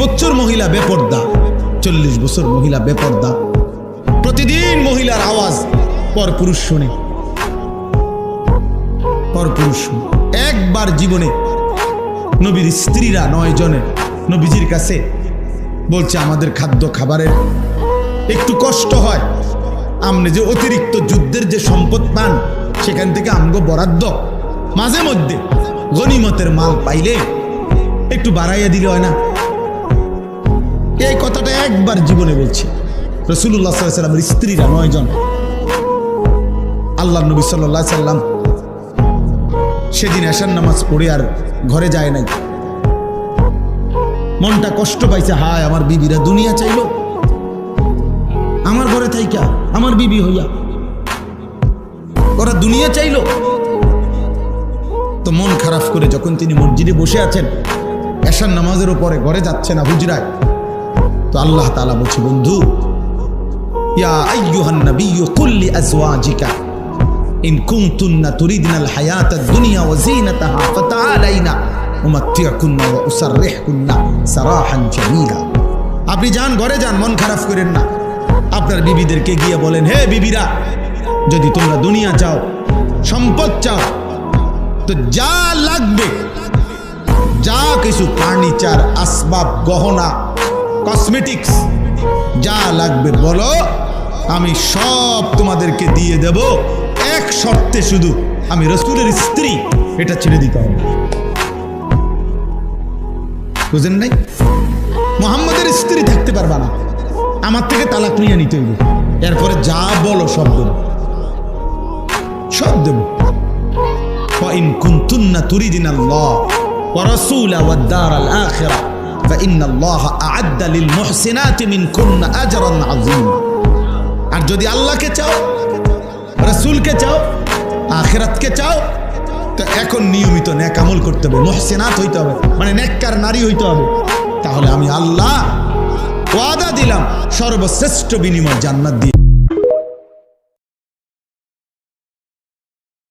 বছর মহিলা বেপর্দা, 40 বছর মহিলা বেপর্দা, প্রতিদিন মহিলার আওয়াজ পরপুরুষ শুনে, পরপুরুষ শুনে। একবার জীবনে নবীর স্ত্রীরা 9 জনে নবীজির কাছে বলছে, আমাদের খাদ্য খাবারের একটু কষ্ট হয়, আমনে যে অতিরিক্ত যুদ্ধের যে সম্পদ পান সেখান থেকে আমগো বরাদ্দ মাঝে মধ্যে গনিমতের মাল পাইলে একটু বাড়াইয়া দিলে হয় না। এই কথাটা একবার জীবনে বলছি। রাসূলুল্লাহ সাল্লাল্লাহু আলাইহি ওয়াসাল্লামের স্ত্রীরা 9 জন, আল্লাহর নবী সাল্লাল্লাহু আলাইহি ওয়াসাল্লাম সেদিন এশার নামাজ পড়ে আর ঘরে যায় নাই। মনটা কষ্ট পাইছে, হায় আমার বিবিরা দুনিয়া চাইলো, আমার ঘরে থাইকা আমার বিবি হইয়া ওরা দুনিয়া চাইলো। তো মন খারাপ করে যখন তিনি মসজিদে বসে আছেন, এশার নামাজের উপরে ঘরে যাচ্ছে না হুজরায়, তো আল্লাহ তাআলা বলছে, বন্ধু, ইয়া আইয়ুহান নাবিয়্যু কুল লিআজওয়াজিকা ইন কুনতুন্না তুরিদনাল হায়াতাদ দুনিয়া ওয়া যিনাতাহা ফাতাআলাইনা উমাত্তিউকুন্না ওয়া উসাররিহুকুন্না সারাহান জামিলা। আপনি যান, ঘরে যান, মন খারাপ করেন না। আপনার বিবিদেরকে গিয়ে বলেন, হে বিবিরা, যদি তোমরা দুনিয়া চাও, সম্পদ চাও, তো যা লাগবে, যা কিছু ফার্নিচার, আসবাব, গহনা, কসমেটিক্স যা লাগবে বলো, আমি সব তোমাদেরকে দিয়ে দেব, এক শর্তে, শুধু আমি রাসূলের স্ত্রী, এটা ছেড়ে দিতে হবে। বুঝেন নাই? মুহাম্মদের স্ত্রী থাকতে পারবা না, আমার থেকে তালাক নিয়ে নিতে হইবে, এরপরে যা বলো সব দেব, সব দেব। وإن كنتن تريدن الله ورسوله والدار الآخرة فإن الله أعد للمحسنات منكن أجرا عظيما। আর যদি আল্লাহকে চাও, রাসূলকে চাও, আখিরাতকে চাও, তো এখন নিয়মিত নেক আমল করতে হবে, মুহসিনাত হইতে হবে, মানে নেককার নারী হইতে হবে। তাহলে আমি আল্লাহ ওয়াদা দিলাম সর্বশ্রেষ্ঠ বিনিময় জান্নাত দিয়ে